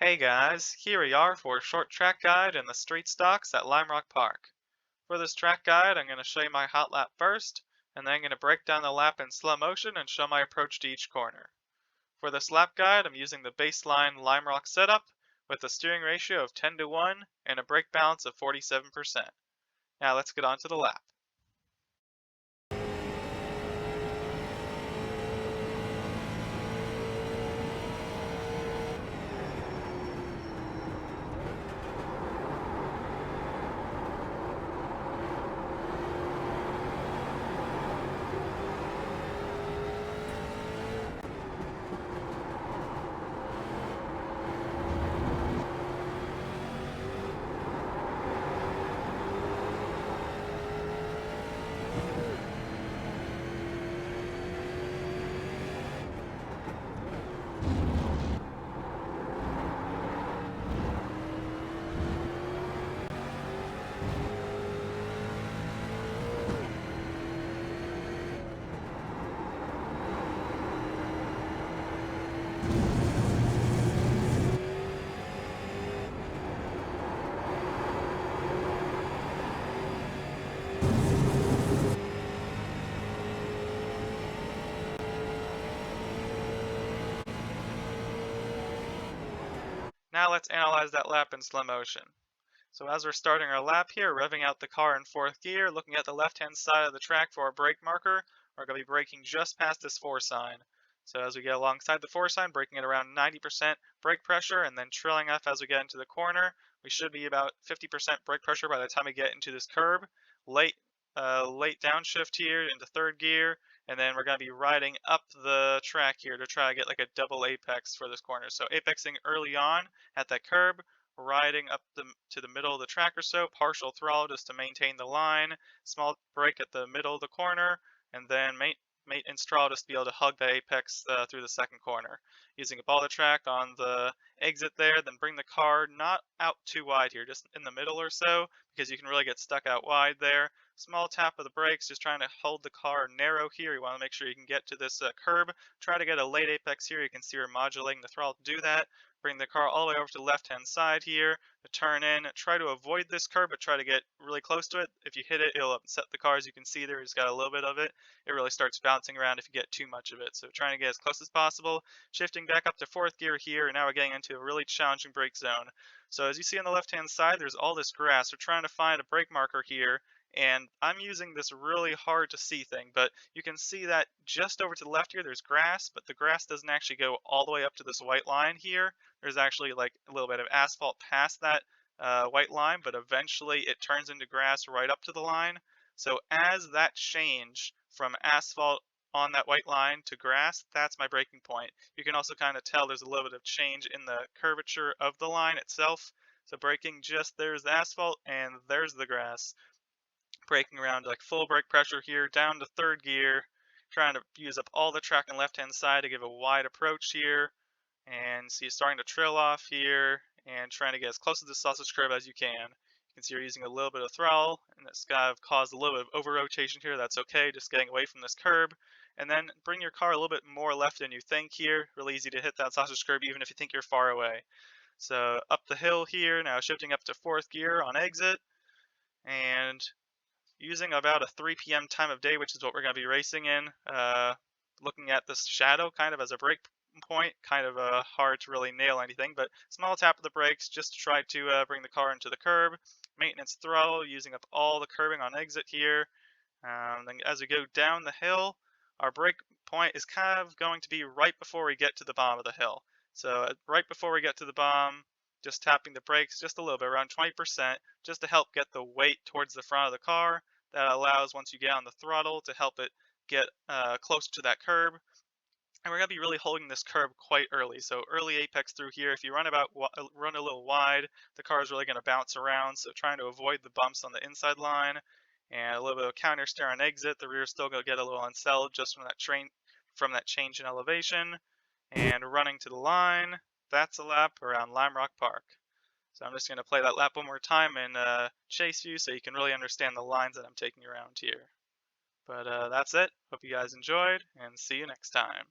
Hey guys, here we are for a short track guide in the street stocks at Lime Rock Park. For this track guide, I'm going to show you my hot lap first, and then I'm going to break down the lap in slow motion and show my approach to each corner. For this lap guide, I'm using the baseline Lime Rock setup with a steering ratio of 10 to 1 and a brake balance of 47%. Now let's get on to the lap. Now let's analyze that lap in slow motion. So as we're starting our lap here, revving out the car in fourth gear, looking at the left-hand side of the track for our brake marker, we're going to be braking just past this 4 sign. So as we get alongside the 4 sign, braking at around 90% brake pressure, and then trailing off as we get into the corner. We should be about 50% brake pressure by the time we get into this curb. Late, late downshift here into third gear, and then we're going to be riding up the track here to try to get like a double apex for this corner. So apexing early on at that curb, riding up to the middle of the track or so, partial throttle just to maintain the line, small brake at the middle of the corner, and then maintenance throttle just to be able to hug the apex through the second corner. Using up all the track on the exit there, then bring the car not out too wide here, just in the middle or so, because you can really get stuck out wide there. Small tap of the brakes, just trying to hold the car narrow here. You want to make sure you can get to this curb. Try to get a late apex here. You can see we're modulating the throttle to do that. Bring the car all the way over to the left-hand side here to turn in. Try to avoid this curb, but try to get really close to it. If you hit it, it'll upset the car. As you can see there, it's got a little bit of it. It really starts bouncing around if you get too much of it. So trying to get as close as possible. Shifting back up to fourth gear here, and now we're getting into a really challenging brake zone. So as you see on the left-hand side, there's all this grass. We're trying to find a brake marker here, and I'm using this really hard to see thing, but you can see that just over to the left here there's grass, but the grass doesn't actually go all the way up to this white line here. There's actually like a little bit of asphalt past that white line, but eventually it turns into grass right up to the line. So as that change from asphalt on that white line to grass, that's my breaking point. You can also kind of tell there's a little bit of change in the curvature of the line itself. So braking just, there's the asphalt and there's the grass. Braking around like full brake pressure here, down to third gear, trying to use up all the track on the left-hand side to give a wide approach here. And see, starting to trail off here and trying to get as close to the sausage curve as you can. You can see you're using a little bit of throttle, and that's kind of caused a little bit of over rotation here. That's okay, just getting away from this curb. And then bring your car a little bit more left than you think here. Really easy to hit that sausage curve even if you think you're far away. So up the hill here, now shifting up to fourth gear on exit. And using about a 3 p.m. time of day, which is what we're going to be racing in, looking at this shadow kind of as a break point, kind of hard to really nail anything, but small tap of the brakes just to try to bring the car into the curb. Maintenance throttle, using up all the curbing on exit here. Then as we go down the hill, our brake point is kind of going to be right before we get to the bottom of the hill. So right before we get to the bottom, just tapping the brakes just a little bit, around 20%, just to help get the weight towards the front of the car. That allows, once you get on the throttle, to help it get closer to that curb. And we're going to be really holding this curb quite early. So early apex through here, if you run a little wide, the car is really going to bounce around. So trying to avoid the bumps on the inside line, and a little bit of counter steer on exit. The rear is still going to get a little unsettled just from that change in elevation. And running to the line, that's a lap around Lime Rock Park. So I'm just going to play that lap one more time in chase view so you can really understand the lines that I'm taking around here. But that's it. Hope you guys enjoyed, and see you next time.